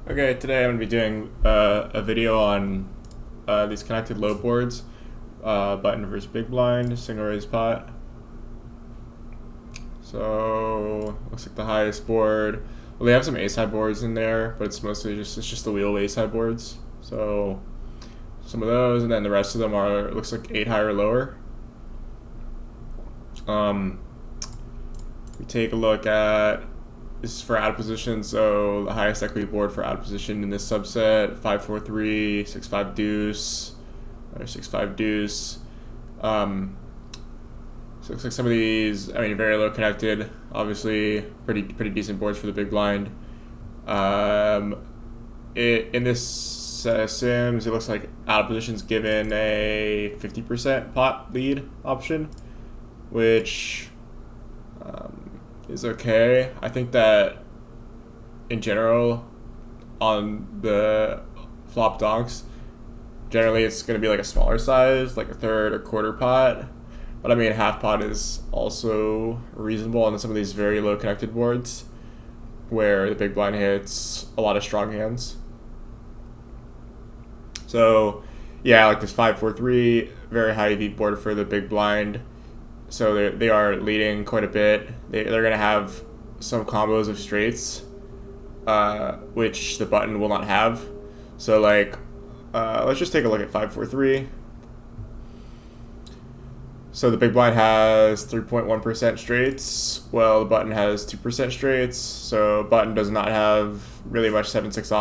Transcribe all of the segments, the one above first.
Okay, today I'm going to be doing a video on these connected load boards, button versus big blind, single raise pot. So looks like the highest board. Well, they have some ace high boards in there, but it's mostly just the wheel ace high boards. So some of those, and then the rest of them are looks like 8 high or lower. We take a look at. This is for out of position, so the highest equity board for out of position in this subset, 5-4-3, 6-5 deuce, or 6-5 deuce. So it looks like some of these, very low connected, obviously pretty decent boards for the big blind. In this Sims, it looks like out of position's given a 50% pot lead option, which is okay. I think that in general on the flop donks, generally it's going to be like a smaller size, like a third or quarter pot. But half pot is also reasonable on some of these very low connected boards where the big blind hits a lot of strong hands. So yeah, like this 5-4-3, very high EV board for the big blind. So they are leading quite a bit. They're going to have some combos of straights, which the button will not have. So let's just take a look at 5-4-3. So the big blind has 3.1% straights. Well, the button has 2% straights. So button does not have really much 7-6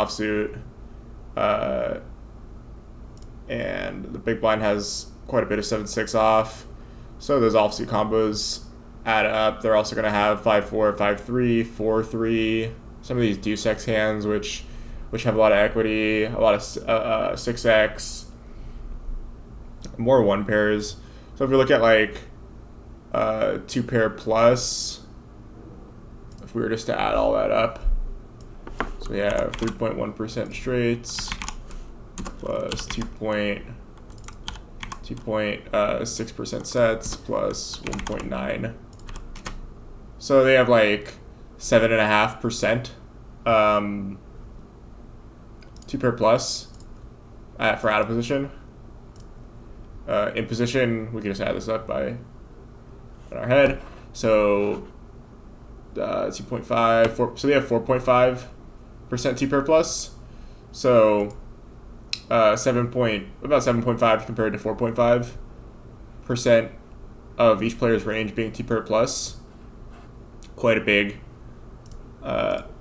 offsuit. And the big blind has quite a bit of 7-6 off. So those offsuit combos add up. They're also going to have 5-4, 5-3, 4-3. Some of these deuce X hands, which have a lot of equity, a lot of 6X, more one pairs. So if we look at 2 pair plus, if we were just to add all that up, so we have 3.1% straights plus 2.6% sets plus 1.9. So they have 7.5% 2 pair plus for out of position. In position, we can just add this up in our head. So 2.5, so they have 4.5% 2 pair plus. So about 7.5 compared to 4.5% of each player's range being 2 pair plus. Quite a big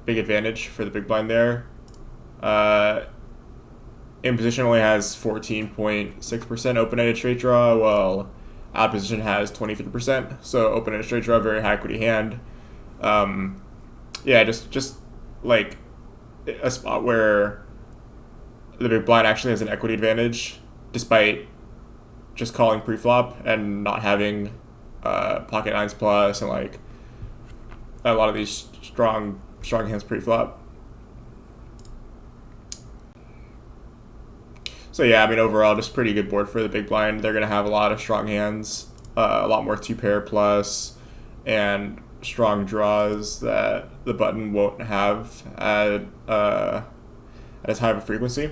advantage for the big blind there. In position only has 14.6% open-ended straight draw, while out position has 23%. So open-ended straight draw, very high equity hand. Just like a spot where the big blind actually has an equity advantage, despite just calling pre-flop and not having pocket nines plus and a lot of these strong hands pre-flop. So yeah, overall, just pretty good board for the big blind. They're gonna have a lot of strong hands, a lot more 2 pair plus, and strong draws that the button won't have at as high of a frequency.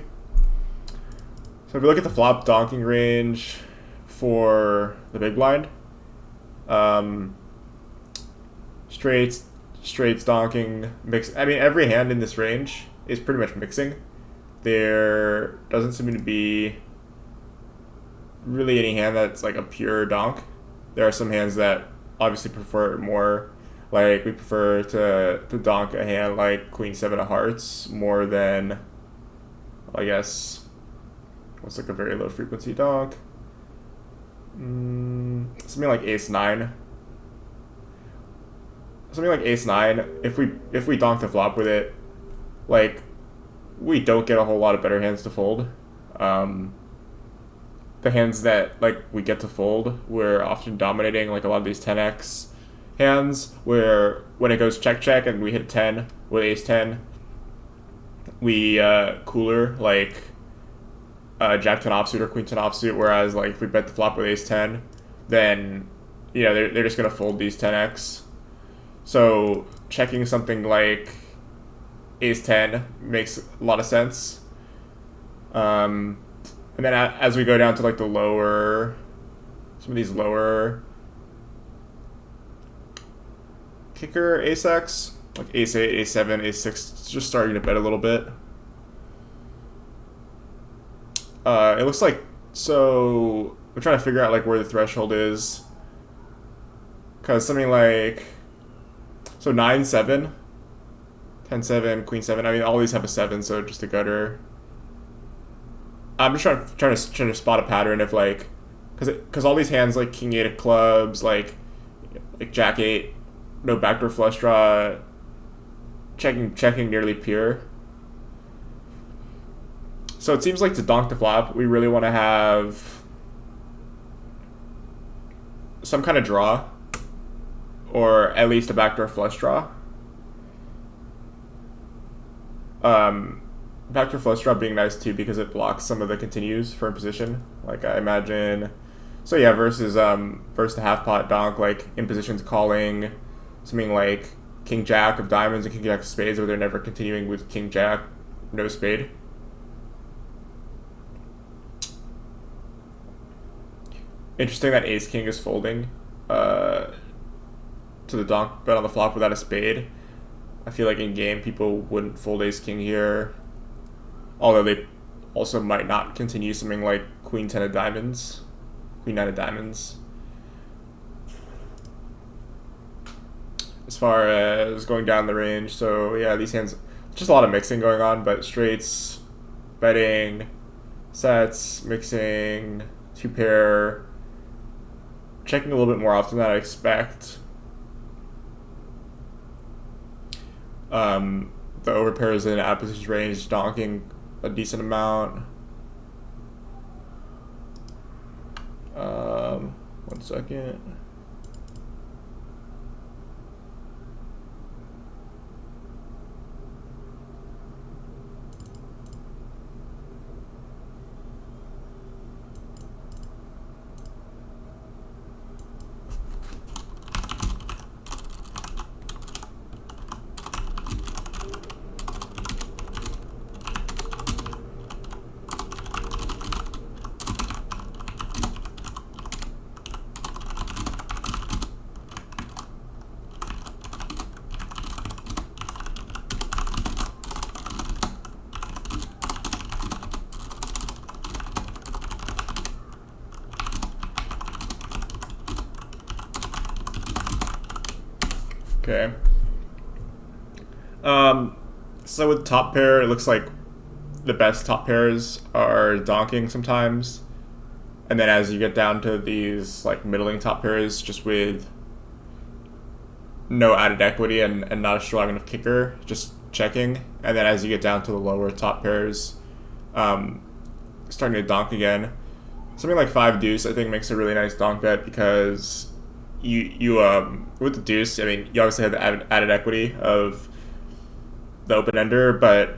So if you look at the flop donking range for the big blind, straights donking, mix. Every hand in this range is pretty much mixing. There doesn't seem to be really any hand that's a pure donk. There are some hands that obviously prefer more. We prefer to donk a hand like Queen 7 of Hearts more than, I guess, what's a very low frequency donk? Something like Ace 9. Something like Ace 9. If we donk the flop with it, we don't get a whole lot of better hands to fold. The hands that we get to fold, we're often dominating a lot of these 10x hands, where when it goes check and we hit 10 with Ace 10, we cooler Jack 10 offsuit or Queen 10 offsuit. Whereas if we bet the flop with Ace 10, then they're just gonna fold these 10x. So checking something like ace 10 makes a lot of sense. And then as we go down to like the lower, some of these lower kicker ace X, like ace 8, ace 7, ace 6, it's just starting to bet a little bit. It looks like, so I'm trying to figure out like where the threshold is, because something like, so 9 7, 10 7, queen 7. I mean, all these have a 7, so just a gutter. I'm just trying to spot a pattern if like, because all these hands like king 8 of clubs, like jack 8, no backdoor flush draw, checking nearly pure. So it seems like to donk the flop, we really want to have some kind of draw, or at least a backdoor flush draw. Backdoor flush draw being nice too because it blocks some of the continues for imposition. Like I imagine, so yeah, versus the half pot donk, like imposition's calling something like king jack of diamonds and king jack of spades, where they're never continuing with king jack, no spade. Interesting that ace king is folding to the donk bet on the flop without a spade. I feel like in game people wouldn't fold ace king here, although they also might not continue something like queen 10 of diamonds, queen 9 of diamonds. As far as going down the range, so yeah, these hands, just a lot of mixing going on, but straights, betting, sets, mixing, two pair, checking a little bit more often than I expect. The overpair is in out position range, donking a decent amount. 1 second. Okay. So with top pair, it looks like the best top pairs are donking sometimes, and then as you get down to these like middling top pairs, just with no added equity and not a strong enough kicker, just checking, and then as you get down to the lower top pairs, starting to donk again. Something like 5 deuce, I think, makes a really nice donk bet because you with the deuce, I mean, you obviously have the added equity of the open ender, but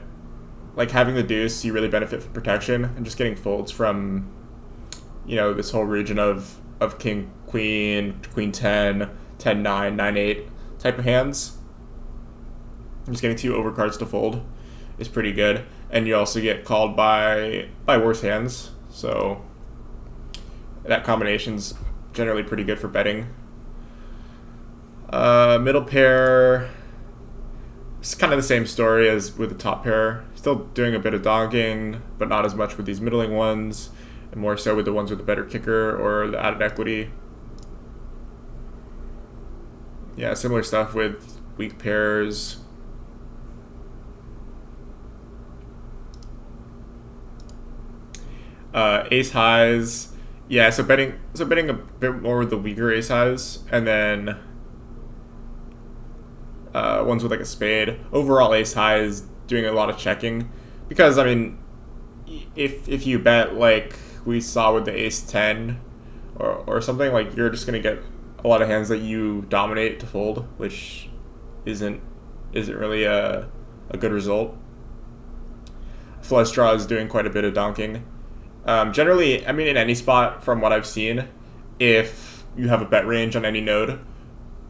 like having the deuce, you really benefit from protection and just getting folds from, you know, this whole region of king queen, queen 10, 10 9, 9 8 type of hands. Just getting 2 overcards to fold is pretty good, and you also get called by worse hands, so that combination's generally pretty good for betting. Middle pair, it's kind of the same story as with the top pair. Still doing a bit of donking, but not as much with these middling ones, and more so with the ones with the better kicker or the added equity. Yeah, similar stuff with weak pairs. Ace highs, yeah. So betting a bit more with the weaker ace highs, and then ones with like a spade. Overall, ace high is doing a lot of checking because, I mean, if you bet like we saw with the ace 10 or something, like you're just gonna get a lot of hands that you dominate to fold, which isn't really a good result. Flush draw is doing quite a bit of donking. Generally, I mean, in any spot from what I've seen, if you have a bet range on any node,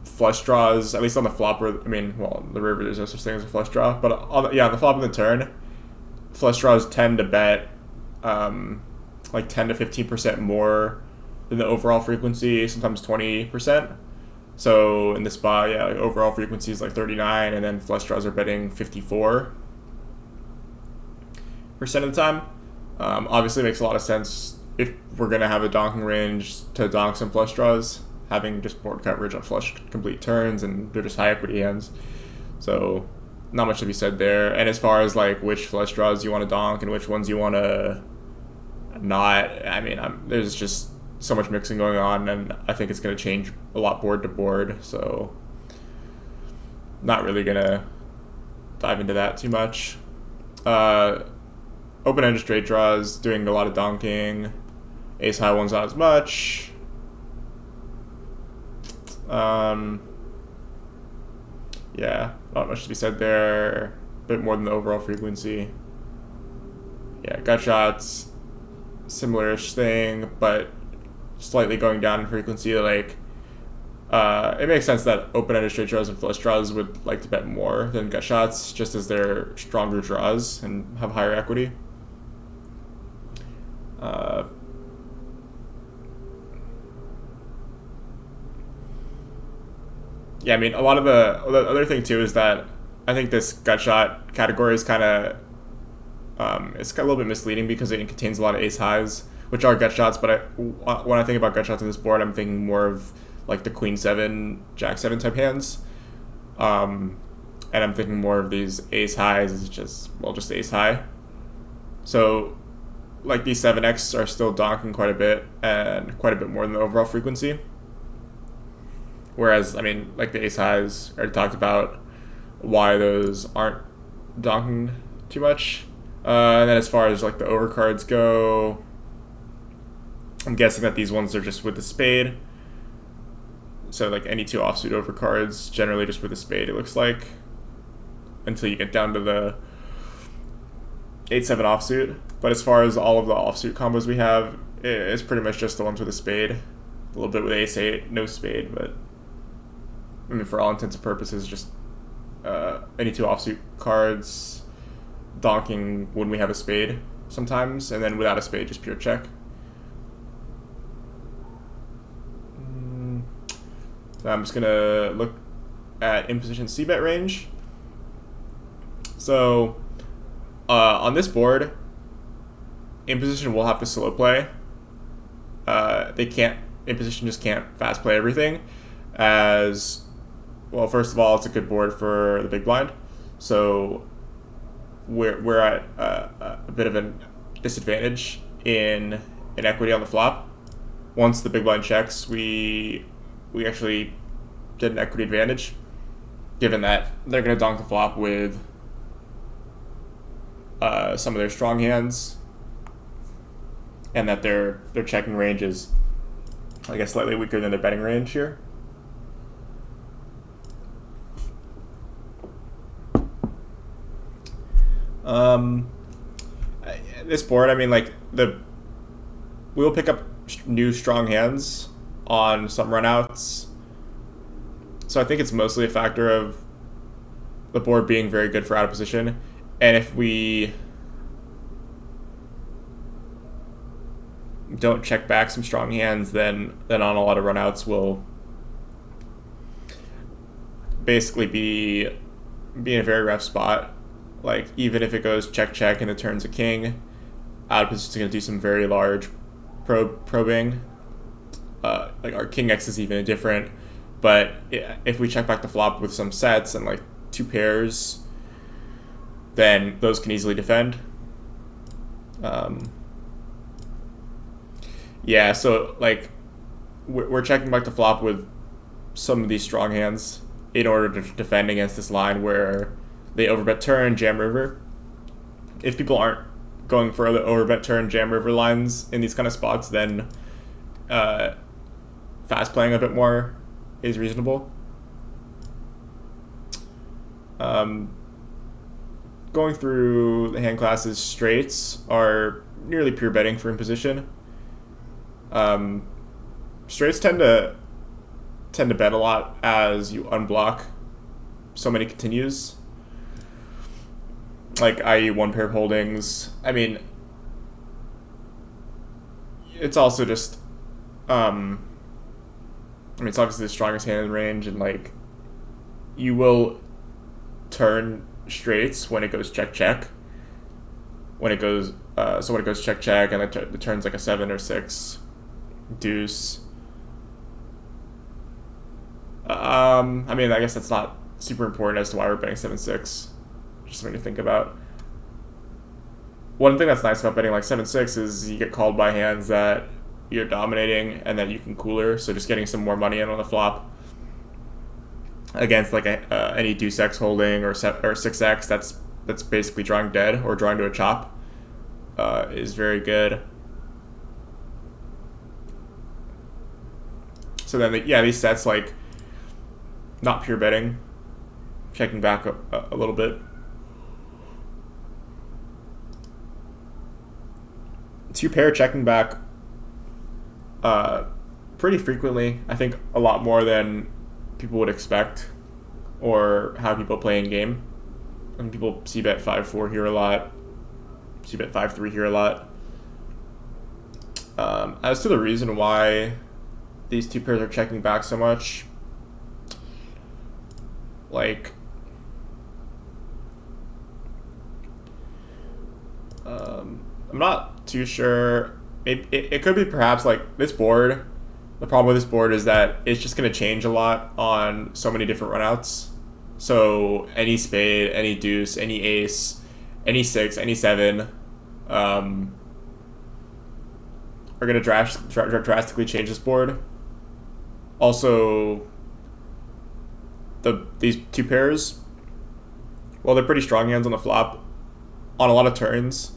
flush draws, at least on the flop, or I mean, well, on the river there's no such thing as a flush draw, but on the flop and the turn, flush draws tend to bet like 10 to 15% more than the overall frequency, sometimes 20%. So in this spot, yeah, like overall frequency is like 39, and then flush draws are betting 54% of the time. Obviously, it makes a lot of sense if we're gonna have a donking range to donk some flush draws, having just board coverage on flush complete turns, and they're just high equity hands. So not much to be said there. And as far as like which flush draws you want to donk and which ones you want to not, I mean, there's just so much mixing going on, and I think it's going to change a lot board to board. So not really going to dive into that too much. Open-ended straight draws, doing a lot of donking. Ace high ones not as much. Yeah, not much to be said there. A bit more than the overall frequency. Yeah, gut shots, similar-ish thing, but slightly going down in frequency. Like, it makes sense that open-ended straight draws and flush draws would like to bet more than gut shots, just as they're stronger draws and have higher equity. Yeah, I mean, a lot of the other thing too is that I think this gut shot category is kind of it's a little bit misleading because it contains a lot of ace highs, which are gut shots. But when I think about gut shots on this board, I'm thinking more of like the queen seven, jack seven type hands, and I'm thinking more of these ace highs as just ace high. So like these 7x are still donking quite a bit and quite a bit more than the overall frequency. Whereas, I mean, like the ace highs, I already talked about why those aren't donking too much. And then as far as like the overcards go, I'm guessing that these ones are just with the spade. So like any two offsuit overcards, generally just with the spade, it looks like, until you get down to the 8-7 offsuit. But as far as all of the offsuit combos we have, it's pretty much just the ones with a spade. A little bit with ace-8, no spade, but I mean, for all intents and purposes, just any two offsuit cards, donking when we have a spade sometimes, and then without a spade, just pure check. So I'm just going to look at in position c-bet range. So on this board, in position will have to slow play. They can't, in position just can't fast play everything, as well. First of all, it's a good board for the big blind, so we're at a bit of a disadvantage in equity on the flop. Once the big blind checks, we actually get an equity advantage, given that they're going to donk the flop with some of their strong hands, and that their checking range is, I guess, slightly weaker than their betting range here. This board, I mean, like we'll pick up new strong hands on some runouts, so I think it's mostly a factor of the board being very good for out of position, and if we don't check back some strong hands, then on a lot of runouts we'll basically be in a very rough spot. Like, even if it goes check and the turn's a king, out of position is going to do some very large probing. Like our king X is even different, but if we check back the flop with some sets and like two pairs, then those can easily defend. Yeah, so like we're checking back the flop with some of these strong hands in order to defend against this line where they overbet turn, jam river. If people aren't going for the overbet turn, jam river lines in these kind of spots, then fast playing a bit more is reasonable. Going through the hand classes, straights are nearly pure betting for in position. Straights tend to tend to bet a lot as you unblock so many continues. Like, i.e. one pair of holdings. I mean, it's also just, it's obviously the strongest hand in range, and like, you will turn straights when it goes check check. When it goes, when it goes check check, and it turns like a 7 or 6 deuce. I mean, I guess that's not super important as to why we're betting 7-6. Just something to think about. One thing that's nice about betting like 7-6 is you get called by hands that you're dominating and then you can cooler. So just getting some more money in on the flop against like any deuce X holding or 6X that's basically drawing dead or drawing to a chop is very good. So then these sets, like, not pure betting, checking back a little bit. Two pair checking back pretty frequently. I think a lot more than people would expect or how people play in game. I mean, people c-bet 5-4 here a lot, c-bet 5-3 here a lot. As to the reason why these two pairs are checking back so much, like, I'm not too sure. It could be perhaps like this board. The problem with this board is that it's just going to change a lot on so many different runouts. So any spade, any deuce, any ace, any 6, any 7 are going to drastically change this board. Also, these two pairs, well, they're pretty strong hands on the flop on a lot of turns.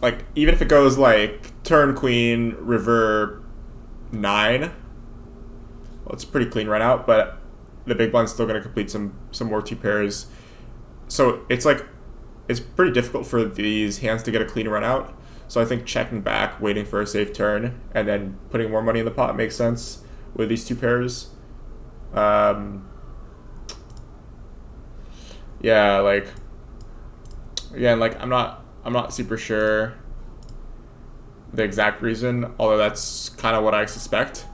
Like, even if it goes like turn queen, river 9, well, it's a pretty clean run out, but the big blind's still going to complete some more two pairs. So it's like, it's pretty difficult for these hands to get a clean run out. So I think checking back, waiting for a safe turn, and then putting more money in the pot makes sense with these two pairs. Yeah, like, again, like, I'm not super sure the exact reason, although that's kind of what I suspect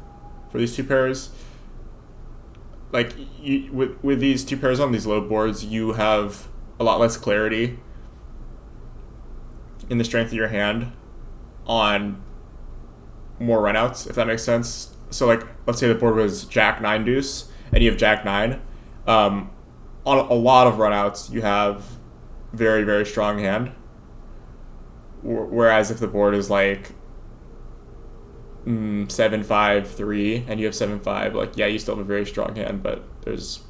for these two pairs. Like, with these two pairs on these low boards, you have a lot less clarity in the strength of your hand on more runouts, if that makes sense. So, like, let's say the board was Jack 9 deuce, and you have Jack 9. On a lot of runouts, you have very, very strong hand. Whereas if the board is like 7-5-3 and you have 7-5, like, yeah, you still have a very strong hand, but there's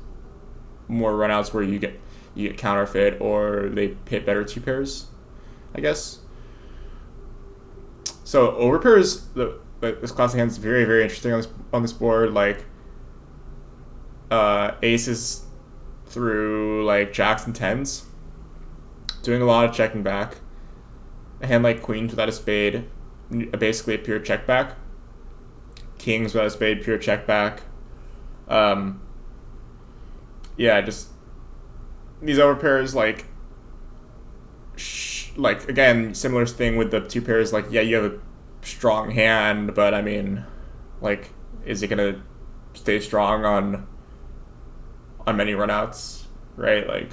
more runouts where you get counterfeit or they hit better two pairs, I guess. So overpairs, this class of hands is very, very interesting on this board. Like, aces through like jacks and 10s, doing a lot of checking back. A hand like queens without a spade, basically a pure check back. Kings without a spade, pure check back. Yeah, just these overpairs, like, like, again, similar thing with the two pairs. Like, yeah, you have a strong hand, but I mean, like, is it gonna stay strong on many runouts, right? Like,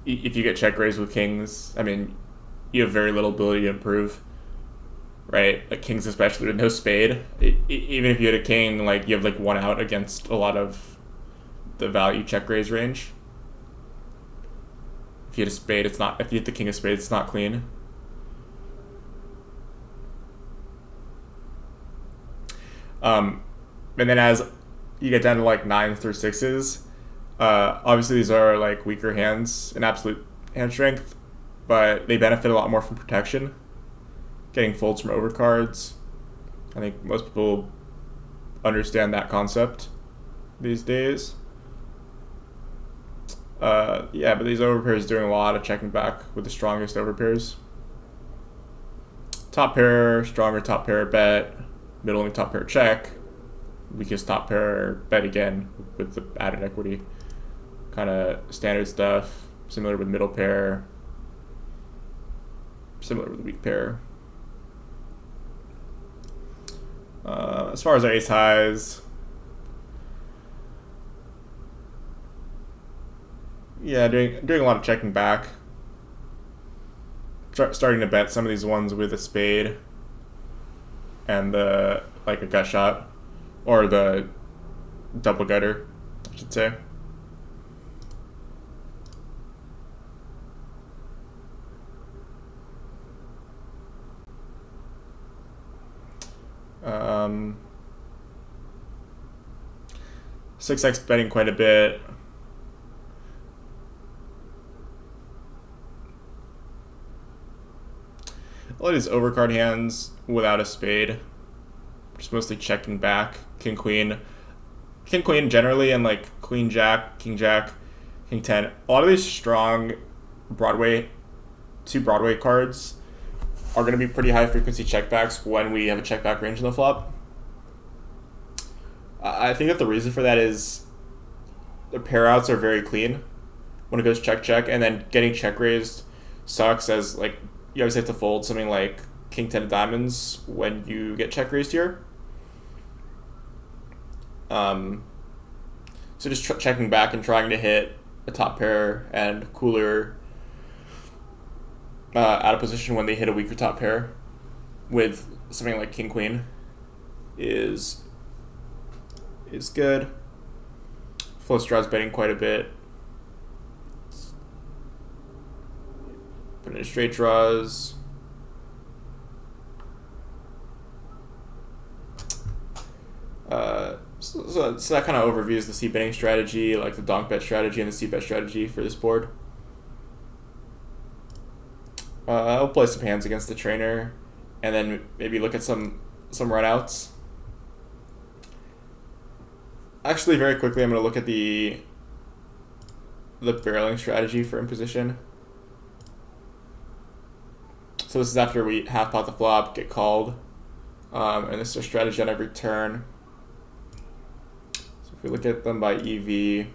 if you get check raised with kings, I mean, you have very little ability to improve, right? Like, kings especially with no spade. Even if you had a king, like, you have like one out against a lot of the value check raise range. If you had a spade, it's not. If you hit the king of spades, it's not clean. And then as you get down to like 9s through 6s, obviously these are like weaker hands in absolute hand strength, but they benefit a lot more from protection, getting folds from overcards. I think most people understand that concept these days. Yeah, but these overpairs doing a lot of checking back with the strongest overpairs. Top pair, stronger top pair bet. middling top pair check, weakest top pair bet again with the added equity. Kind of standard stuff, similar with middle pair, similar with weak pair. As far as our ace highs, yeah, doing a lot of checking back. Starting to bet some of these ones with a spade and like a gut shot, or the double gutter, I should say. Um, 6x betting quite a bit. A lot of these overcard hands without a spade, just mostly checking back. King queen generally, and like queen jack, king jack, king 10. A lot of these strong Broadway cards are going to be pretty high frequency checkbacks when we have a checkback range in the flop. I think that the reason for that is the pair outs are very clean when it goes check check, and then getting check raised sucks, as like you obviously have to fold something like king 10 of diamonds when you get check raised here. So just checking back and trying to hit a top pair and cooler out of position when they hit a weaker top pair with something like king queen is good. Flush draws betting quite a bit. Put in straight draws. So that kind of overviews the c-betting strategy, like the donk bet strategy and the c-bet strategy for this board. I'll play some hands against the trainer, and then maybe look at some runouts. Actually, very quickly, I'm going to look at the barreling strategy for imposition. So this is after we half pot the flop, get called, and this is our strategy on every turn. So if we look at them by EV,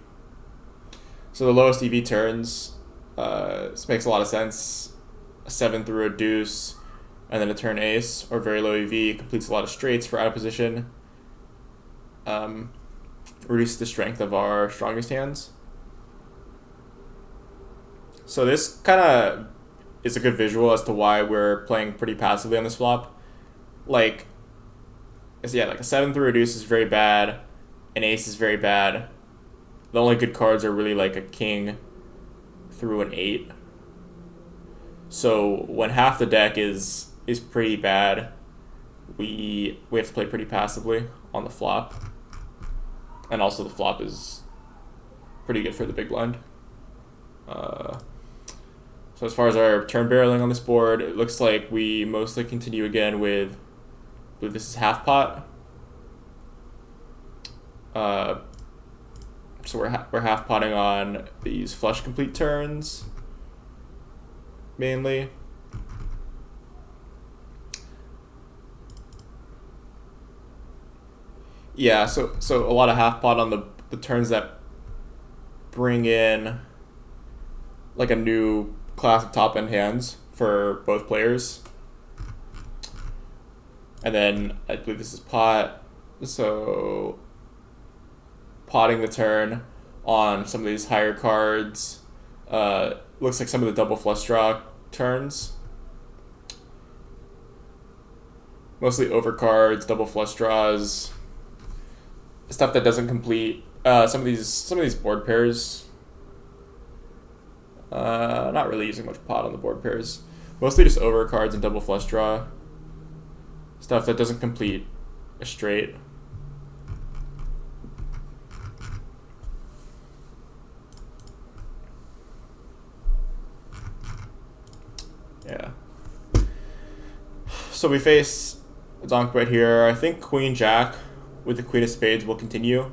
so the lowest EV turns, this makes a lot of sense. A 7 through a deuce, and then a turn ace, or very low EV, completes a lot of straights for out of position. Reduce the strength of our strongest hands. So this kind of is a good visual as to why we're playing pretty passively on this flop. Like a 7 through a deuce is very bad, an ace is very bad. The only good cards are really like a king through an 8. So when half the deck is pretty bad, we have to play pretty passively on the flop. And also the flop is pretty good for the big blind. So as far as our turn barreling on this board, it looks like we mostly continue again with this is half pot. So we're half potting on these flush complete turns mainly. Yeah, so a lot of half pot on the turns that bring in like a new class of top end hands for both players. And then I believe this is pot, so potting the turn on some of these higher cards. Looks like some of the double flush draw turns. Mostly overcards, double flush draws, stuff that doesn't complete. Some of these board pairs. Not really using much pot on the board pairs. Mostly just overcards and double flush draw. Stuff that doesn't complete a straight. Yeah. So we face a donk bet here. I think queen jack with the queen of spades will continue.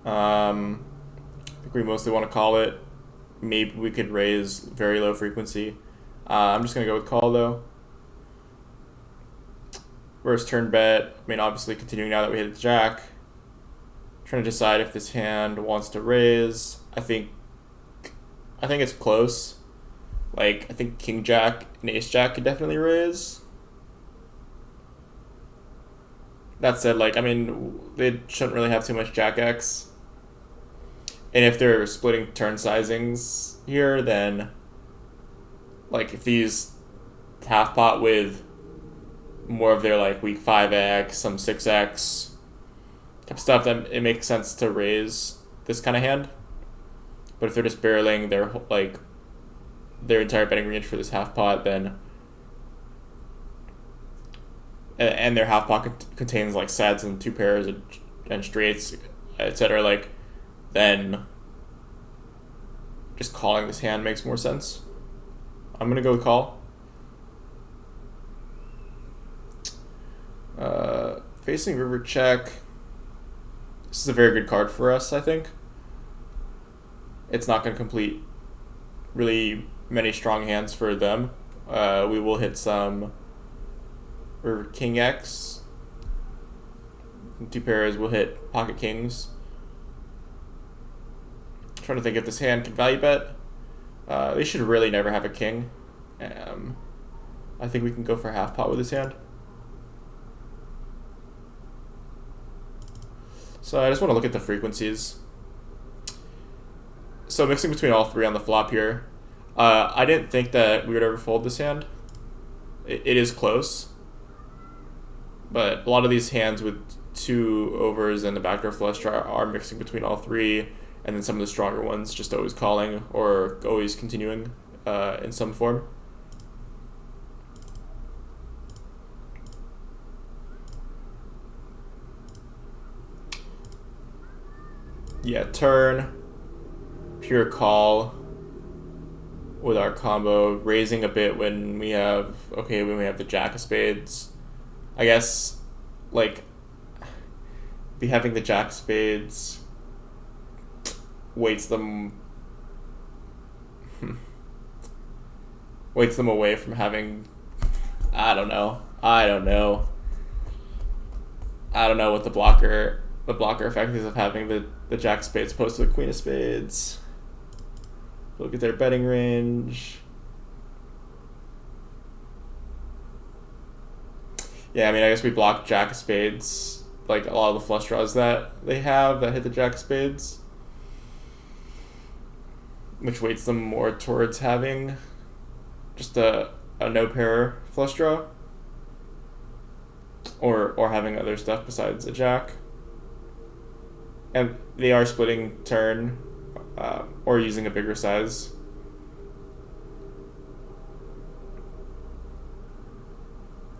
I think we mostly want to call it. Maybe we could raise very low frequency. I'm just going to go with call though. Whereas turn bet, I mean, obviously continuing now that we hit the jack. Trying to decide if this hand wants to raise. I think it's close. Like, I think king jack and ace jack could definitely raise. That said, like, I mean, they shouldn't really have too much jack X. And if they're splitting turn sizings here, then, like, if these half pot with more of their, like, weak 5x, some 6x type stuff, then it makes sense to raise this kind of hand. But if they're just barreling their, like, their entire betting range for this half pot, then and their half pot contains like sets and two pairs and straights, etc., like, then just calling this hand makes more sense. I'm gonna go with call. Facing river check. This is a very good card for us, I think. It's not going to complete really many strong hands for them. We will hit some river king X. Two pairs will hit pocket kings. Trying to think if this hand can value bet. They should really never have a king. I think we can go for half pot with this hand. So I just want to look at the frequencies. So mixing between all three on the flop here. I didn't think that we would ever fold this hand. It is close. But a lot of these hands with two overs and the backdoor flush draw are mixing between all three. And then some of the stronger ones just always calling or always continuing in some form. Yeah, turn, pure call with our combo, raising a bit when we have the jack of spades. I guess, like, be having the jack of spades weights them away from having, I don't know what the blocker effect is of having the jack of spades opposed to the queen of spades. Look at their betting range. Yeah, I mean, I guess we block jack of spades, like a lot of the flush draws that they have that hit the jack of spades, which weights them more towards having just a no pair flush draw, or having other stuff besides a jack. And they are splitting turn or using a bigger size.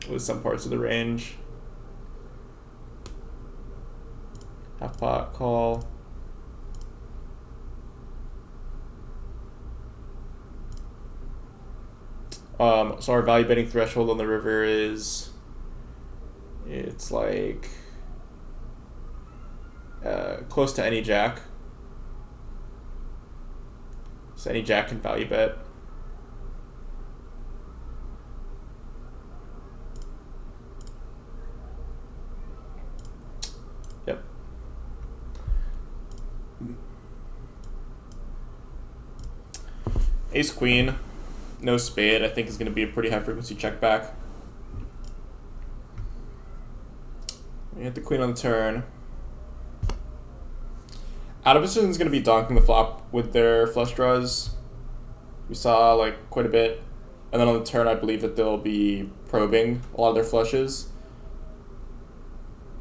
With some parts of the range. Half pot call. So our value betting threshold on the river is, it's like close to any jack. So any jack can value bet. Yep. Ace queen, no spade, I think is going to be a pretty high frequency check back. We hit the queen on the turn. Out of position is going to be donking the flop with their flush draws. We saw like quite a bit. And then on the turn, I believe that they'll be probing a lot of their flushes.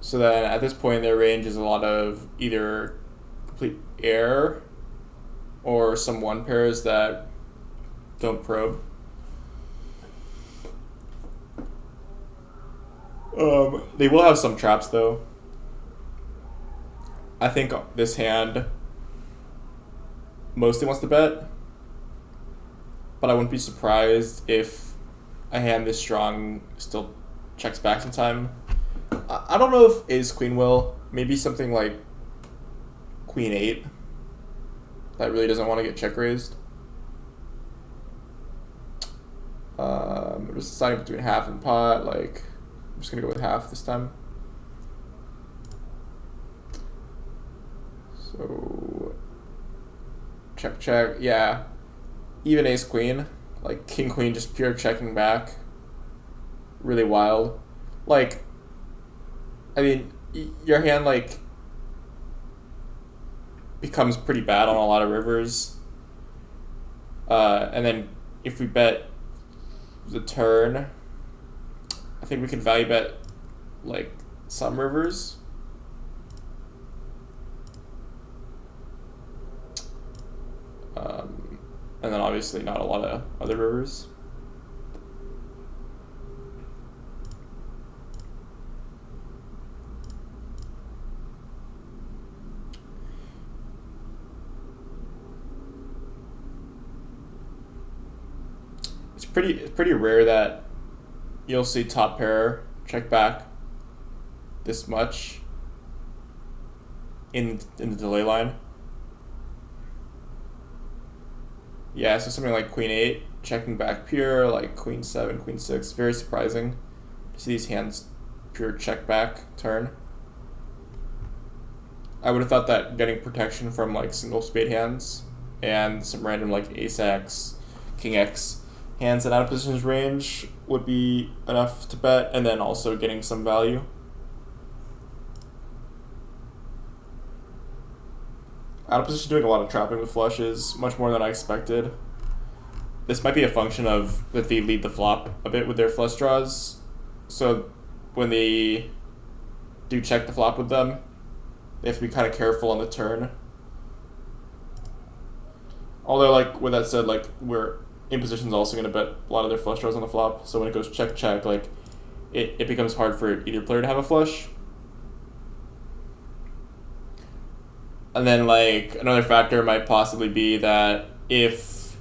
So then at this point, their range is a lot of either complete air or some one pairs that don't probe. They will have some traps though. I think this hand mostly wants to bet, but I wouldn't be surprised if a hand this strong still checks back sometime. I don't know if ace queen will. Maybe something like queen 8 that really doesn't want to get check raised. Just deciding between half and pot, like just gonna go with half this time. So check, check. Yeah, even ace queen, like king queen, just pure checking back. Really wild. Like, I mean, your hand like becomes pretty bad on a lot of rivers. And then if we bet the turn, I think we can value bet like some rivers. And then obviously not a lot of other rivers. It's pretty rare that you'll see top pair check back this much in the delay line. Yeah, so something like queen 8 checking back pure, like queen 7, queen 6. Very surprising to see these hands pure check back turn. I would have thought that getting protection from like single spade hands and some random like ace x, king x hands in out of positions range would be enough to bet, and then also getting some value. Out of position doing a lot of trapping with flushes, much more than I expected. This might be a function of that they lead the flop a bit with their flush draws. So when they do check the flop with them, they have to be kind of careful on the turn. Although, like, with that said, like, we're in position's also going to bet a lot of their flush draws on the flop. So when it goes check, check, like, it becomes hard for either player to have a flush. And then, like, another factor might possibly be that if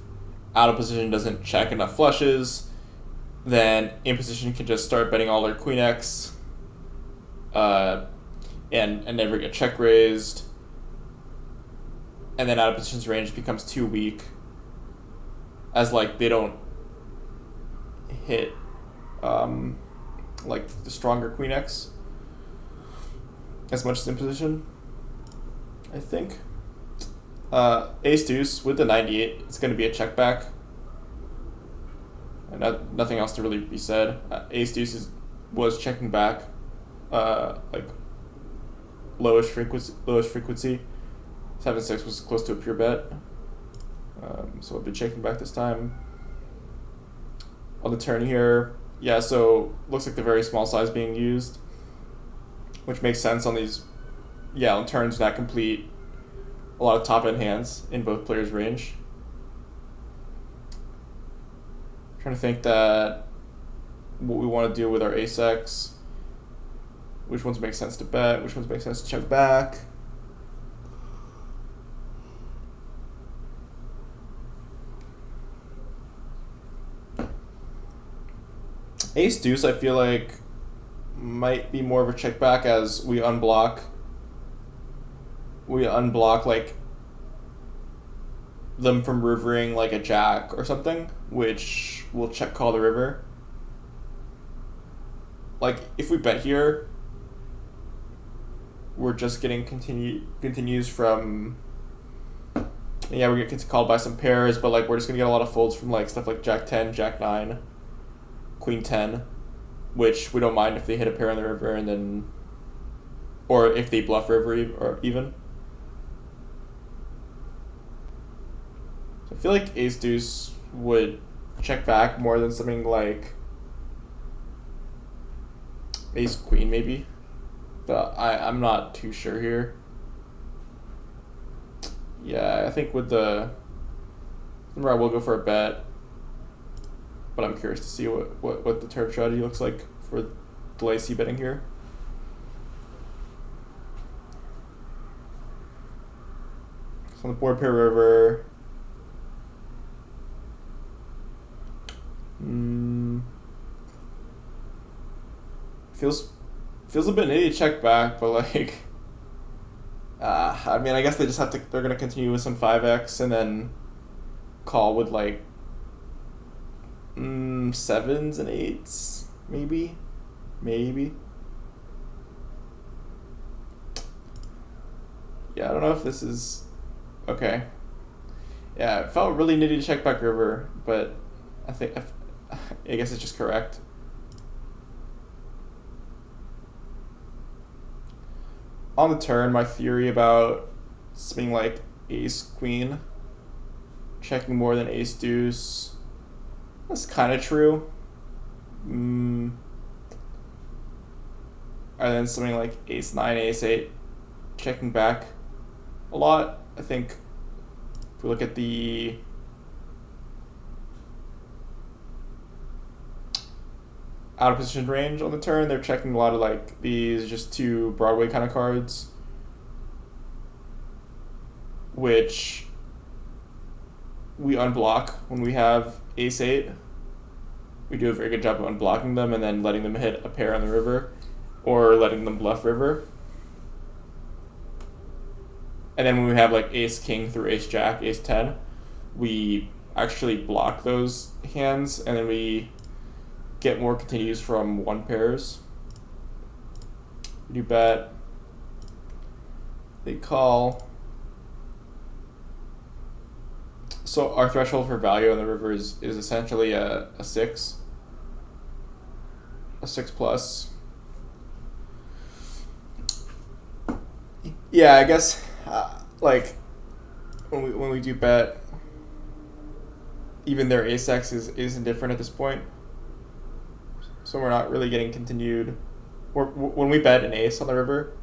out of position doesn't check enough flushes, then in position can just start betting all their queen x and never get check raised. And then out of position's range becomes too weak, as, like, they don't hit, like, the stronger queen x as much as in position. I think. Ace deuce with the 98, it's going to be a check back. And nothing else to really be said. Ace deuce was checking back, like lowish frequency. 7-6 was close to a pure bet. So it'll be checking back this time. On the turn here, yeah, so looks like the very small size being used, which makes sense on these. Yeah, on turns that complete a lot of top-end hands in both players' range. Trying to think that what we want to do with our ace-x. Which ones make sense to bet, which ones make sense to check back. Ace-deuce, I feel like, might be more of a check back as we unblock like them from rivering like a jack or something, which will check call the river. Like, if we bet here, we're just getting continues from, yeah, we're getting called by some pairs, but like we're just gonna get a lot of folds from like stuff like jack 10, jack 9, queen 10, which we don't mind if they hit a pair on the river, and then, or if they bluff river or even. I feel like ace deuce would check back more than something like ace queen maybe, but I'm not too sure here. Yeah, I think with the number I will go for a bet, but I'm curious to see what the turn strategy looks like for delay C betting here. So on the board pair river. Feels a bit nitty to check back, but like, I mean, I guess they just have to. They're gonna continue with some 5x and then call with like 7s and 8s, maybe maybe. Yeah, I don't know if this is okay. Yeah, it felt really nitty to check back river, but I guess it's just correct. On the turn, my theory about something like ace queen checking more than ace deuce, that's kind of true. And then something like ace nine, ace eight checking back a lot. I think if we look at the out of position range on the turn, they're checking a lot of like these just two Broadway kind of cards, which we unblock when we have ace eight. We do a very good job of unblocking them and then letting them hit a pair on the river or letting them bluff river. And then when we have like ace king through ace jack, ace 10, we actually block those hands and then we get more continues from one pairs. You bet. They call. So our threshold for value on the river is essentially a 6. A 6 plus. Yeah, I guess like when we do bet, even their ace x is indifferent at this point. So we're not really getting continued. When we bet an ace on the river,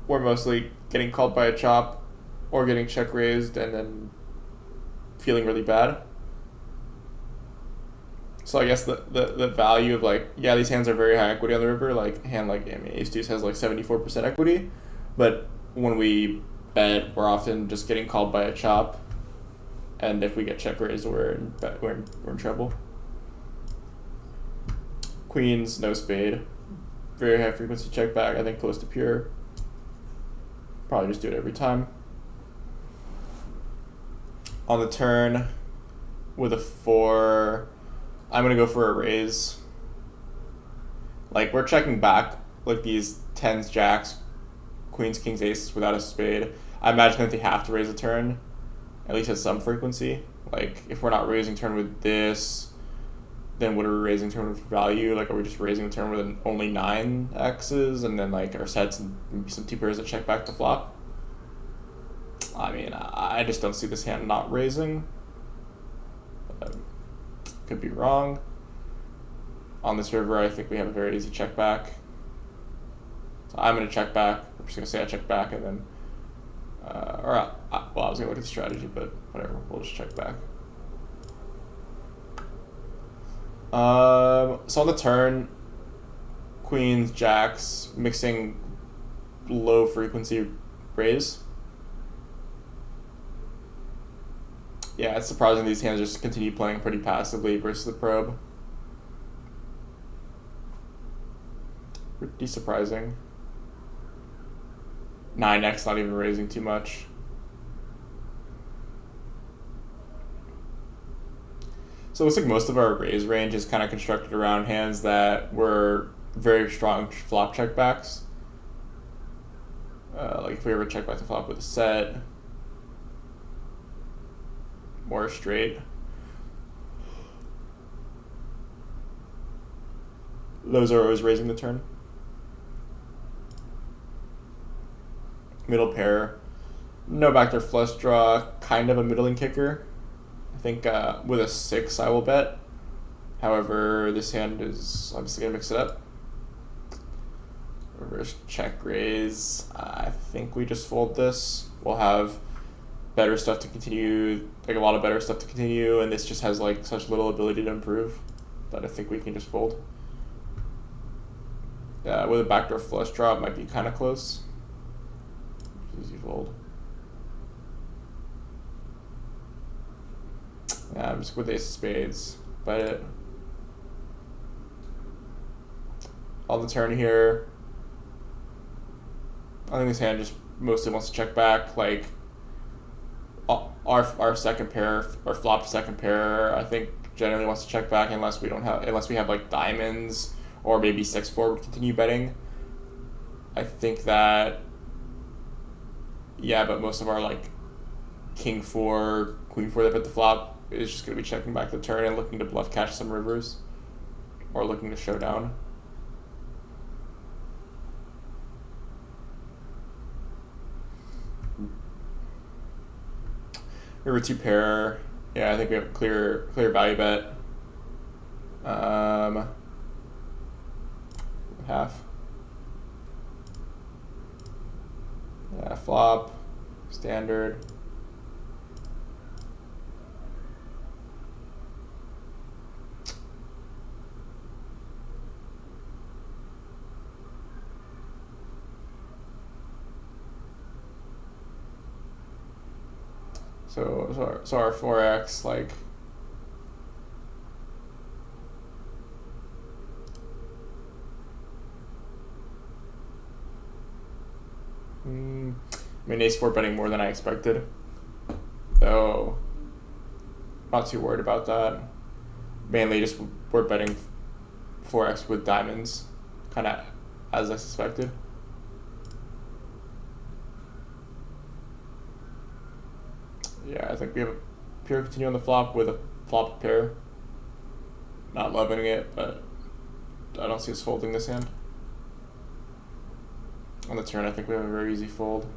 we're mostly getting called by a chop or getting check raised and then feeling really bad. So I guess the value of like, yeah, these hands are very high equity on the river. Like a hand like ace deuce has like 74% equity, but when we bet, we're often just getting called by a chop, and if we get check raised, we're in trouble. Queens, no spade, very high frequency check back. I think close to pure. Probably just do it every time. On the turn, with a 4, I'm gonna go for a raise. Like we're checking back like these 10s, jacks, queens, kings, aces without a spade. I imagine that they have to raise a turn, at least at some frequency. Like if we're not raising turn with this, then what are we raising turn with value? Like are we just raising the turn with only 9 X's and then like our sets and maybe some 2 pairs that check back to flop? I mean, I just don't see this hand not raising. Could be wrong. On this river, I think we have a very easy check back. So I'm going to check back. I'm just going to say I check back and then... well, I was going to look at the strategy, but whatever. We'll just check back. So on the turn, queens, jacks, mixing low frequency raise. Yeah, it's surprising these hands just continue playing pretty passively versus the probe. Pretty surprising. 9x not even raising too much. So it looks like most of our raise range is kind of constructed around hands that were very strong flop checkbacks. Like if we ever check back the flop with a set, more straight. Those are always raising the turn. Middle pair, no backdoor flush draw, kind of a middling kicker. I think with a 6 I will bet. However, this hand is obviously going to mix it up. Reverse check raise. I think we just fold this. We'll have better stuff to continue, like a lot of better stuff to continue, and this just has like such little ability to improve that I think we can just fold. Yeah, with a backdoor flush draw, it might be kind of close. Easy fold. Yeah, I'm just with ace of spades. Bet it. On the turn here, I think this hand just mostly wants to check back. Like our second pair, our flop second pair, I think generally wants to check back unless we have like diamonds or maybe 6-4 would continue betting. I think that, yeah, but most of our like king 4, queen 4 that bet the flop is just going to be checking back the turn and looking to bluff catch some rivers or looking to show down. River 2 pair. Yeah, I think we have a clear value bet. Half. Yeah, flop, standard. So our 4x, like, I mean, ace-4 betting more than I expected, though not too worried about that. Mainly just we're betting 4x with diamonds, kind of as I suspected. Yeah, I think we have a pure continue on the flop with a flop pair. Not loving it, but I don't see us folding this hand. On the turn, I think we have a very easy fold.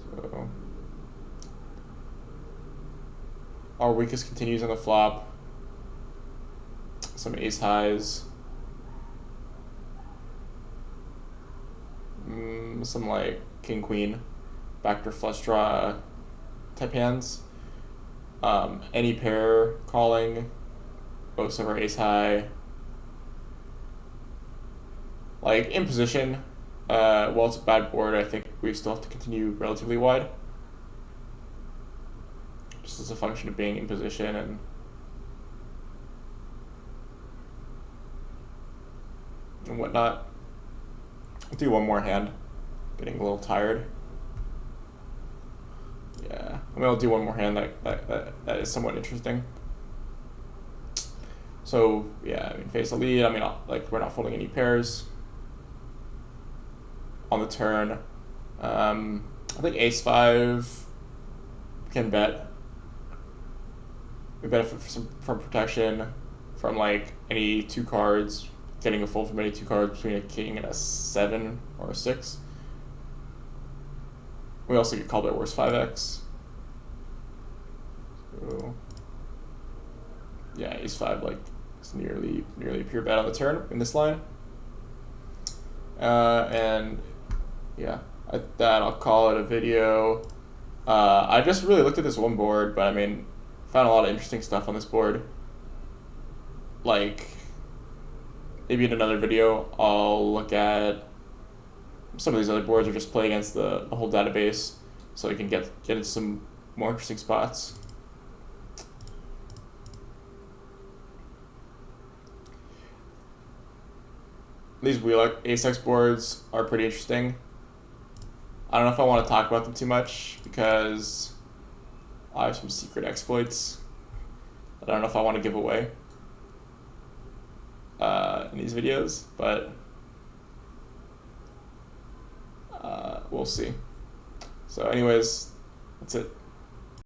So our weakest continues on the flop. Some ace highs. Some like king queen, backdoor flush draw type hands. Any pair calling. Most of our ace high. Like in position, well, it's a bad board. I think we still have to continue relatively wide, just as a function of being in position and whatnot. I'll do one more hand. Getting a little tired. Yeah, I mean, I'll do one more hand that is somewhat interesting. So yeah, I mean, face the lead. I mean, like we're not folding any pairs. On the turn, I think ace-5 can bet. We benefit from protection from like any 2 cards, getting a fold from any 2 cards between a king and a 7 or a 6. We also get called by worse 5x. So yeah, ace-5 like is nearly a pure bet on the turn in this line. And yeah, at that I'll call it a video. I just really looked at this one board, but I mean, found a lot of interesting stuff on this board. Like, maybe in another video I'll look at some of these other boards or just play against the whole database so you can get into some more interesting spots. These wheel ace-x boards are pretty interesting. I don't know if I want to talk about them too much because I have some secret exploits that I don't know if I want to give away in these videos, but we'll see. So anyways, that's it.